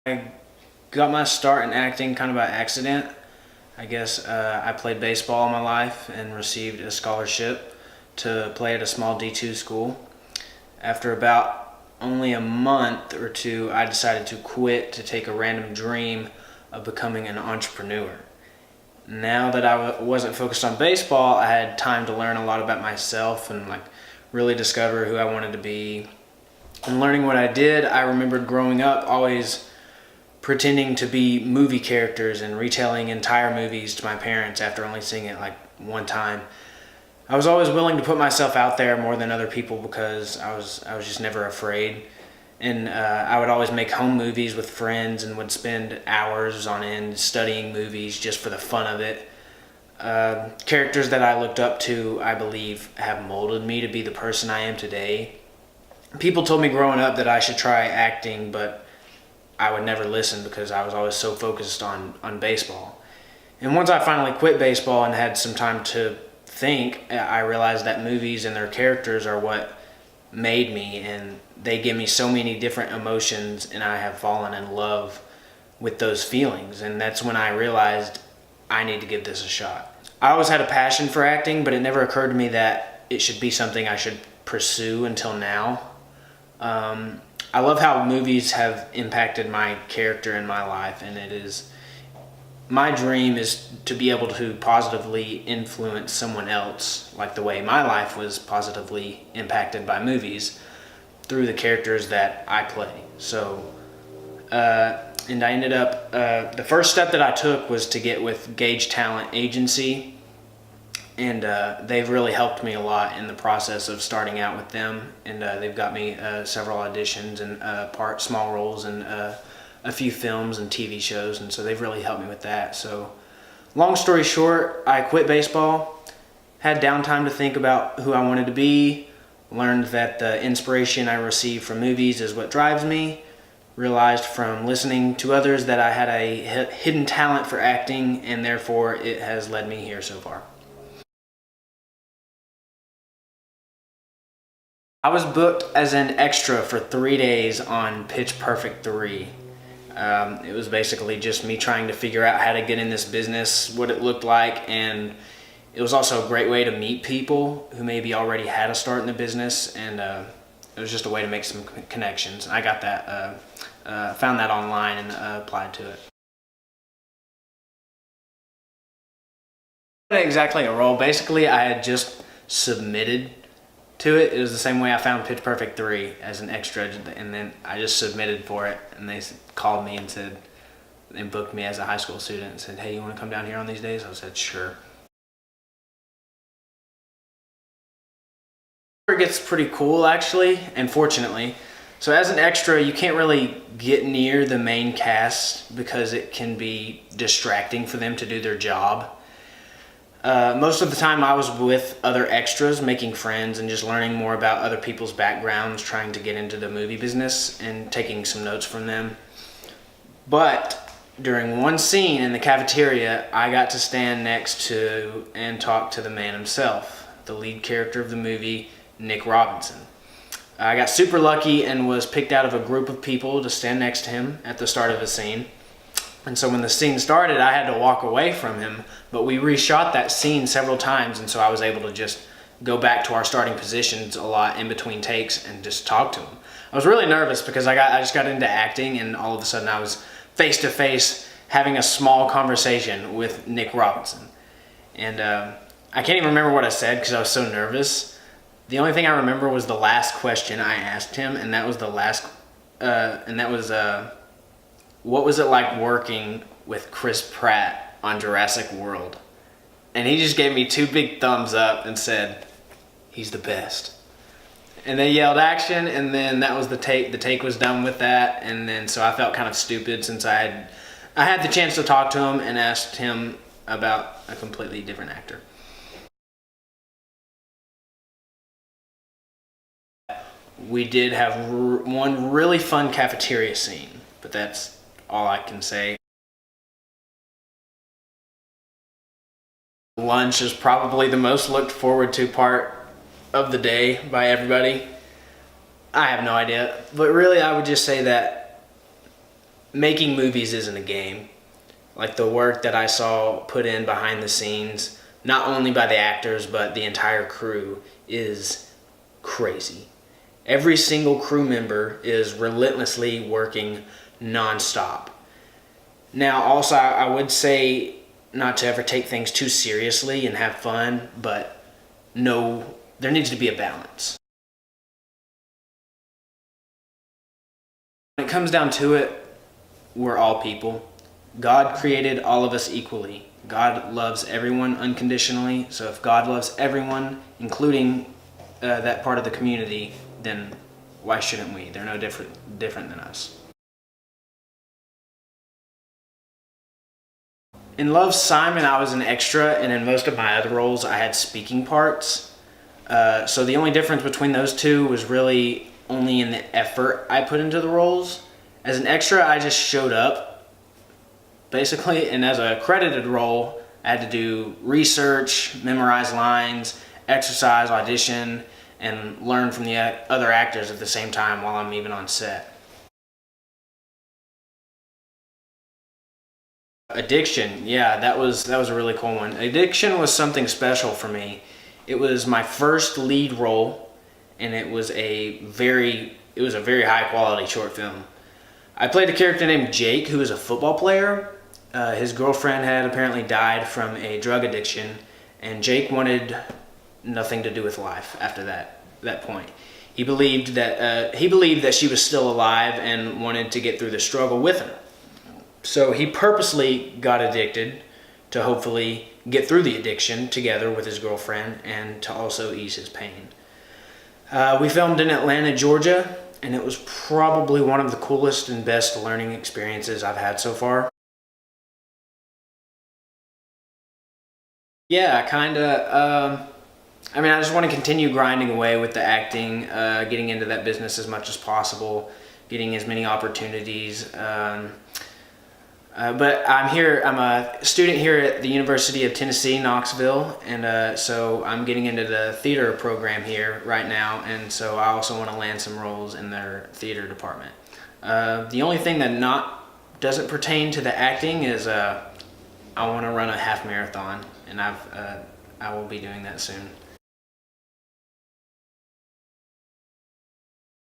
I got my start in acting kind of by accident. I guess I played baseball all my life and received a scholarship to play at a small D2 school. After about only a month or two, I decided to quit to take a random dream of becoming an entrepreneur. Now that I wasn't focused on baseball, I had time to learn a lot about myself and really discover who I wanted to be. And learning what I did, I remembered growing up always pretending to be movie characters and retelling entire movies to my parents after only seeing it one time. I was always willing to put myself out there more than other people because I was just never afraid. And I would always make home movies with friends and would spend hours on end studying movies just for the fun of it. Characters that I looked up to, I believe, have molded me to be the person I am today. People told me growing up that I should try acting, but I would never listen because I was always so focused on baseball. And once I finally quit baseball and had some time to think, I realized that movies and their characters are what made me, and they give me so many different emotions, and I have fallen in love with those feelings. And that's when I realized I need to give this a shot. I always had a passion for acting, but it never occurred to me that it should be something I should pursue until now. I love how movies have impacted my character in my life, and my dream is to be able to positively influence someone else, like the way my life was positively impacted by movies through the characters that I play. So, and I ended up, the first step that I took was to get with Gauge Talent Agency, and they've really helped me a lot in the process of starting out with them. And they've got me several auditions and small roles in a few films and TV shows, and so they've really helped me with that. So long story short, I quit baseball, had downtime to think about who I wanted to be, learned that the inspiration I receive from movies is what drives me, realized from listening to others that I had a hidden talent for acting, and therefore it has led me here so far. I was booked as an extra for 3 days on Pitch Perfect 3. It was basically just me trying to figure out how to get in this business, what it looked like, and it was also a great way to meet people who maybe already had a start in the business, and it was just a way to make some connections. I got that, found that online and applied to it. Not exactly a role. Basically, I had just submitted to it. It was the same way I found Pitch Perfect 3 as an extra, and then I just submitted for it, and they called me and booked me as a high school student and said, "Hey, you want to come down here on these days?" I said, "Sure." It gets pretty cool, actually, and fortunately. So as an extra, you can't really get near the main cast because it can be distracting for them to do their job. Most of the time I was with other extras, making friends and just learning more about other people's backgrounds, trying to get into the movie business and taking some notes from them. But during one scene in the cafeteria, I got to stand next to and talk to the man himself, the lead character of the movie, Nick Robinson. I got super lucky and was picked out of a group of people to stand next to him at the start of the scene. And so when the scene started, I had to walk away from him, but we reshot that scene several times, and so I was able to just go back to our starting positions a lot in between takes and just talk to him. I was really nervous because I just got into acting, and all of a sudden I was face to face having a small conversation with Nick Robinson. And I can't even remember what I said because I was so nervous. The only thing I remember was the last question I asked him, and that was what was it like working with Chris Pratt on Jurassic World? And he just gave me 2 big thumbs up and said, "He's the best." And they yelled action, and then that was the take. The take was done with that, and then so I felt kind of stupid since I had the chance to talk to him and asked him about a completely different actor. We did have one really fun cafeteria scene, but that's all I can say. Lunch is probably the most looked forward to part of the day by everybody. I have no idea, but really I would just say that making movies isn't a game. Like the work that I saw put in behind the scenes, not only by the actors, but the entire crew, is crazy. Every single crew member is relentlessly working nonstop. Now, also, I would say not to ever take things too seriously and have fun, but no, there needs to be a balance. When it comes down to it, we're all people. God created all of us equally. God loves everyone unconditionally. So if God loves everyone, including that part of the community, then why shouldn't we? They're no different than us. In Love, Simon, I was an extra, and in most of my other roles, I had speaking parts. So the only difference between those two was really only in the effort I put into the roles. As an extra, I just showed up, basically, and as a credited role, I had to do research, memorize lines, exercise, audition, and learn from the other actors at the same time while I'm even on set. Addiction, yeah, that was a really cool one. Addiction was something special for me. It was my first lead role, and it was a very high quality short film. I played a character named Jake, who was a football player. His girlfriend had apparently died from a drug addiction, and Jake wanted nothing to do with life after that point. He believed that she was still alive and wanted to get through the struggle with her. So he purposely got addicted to hopefully get through the addiction together with his girlfriend and to also ease his pain. We filmed in Atlanta, Georgia, and it was probably one of the coolest and best learning experiences I've had so far. Yeah, kinda. I mean, I just want to continue grinding away with the acting, getting into that business as much as possible, getting as many opportunities. But I'm a student here at the University of Tennessee, Knoxville, and so I'm getting into the theater program here right now, and so I also want to land some roles in their theater department. The only thing that doesn't pertain to the acting is I want to run a half marathon, and I will be doing that soon.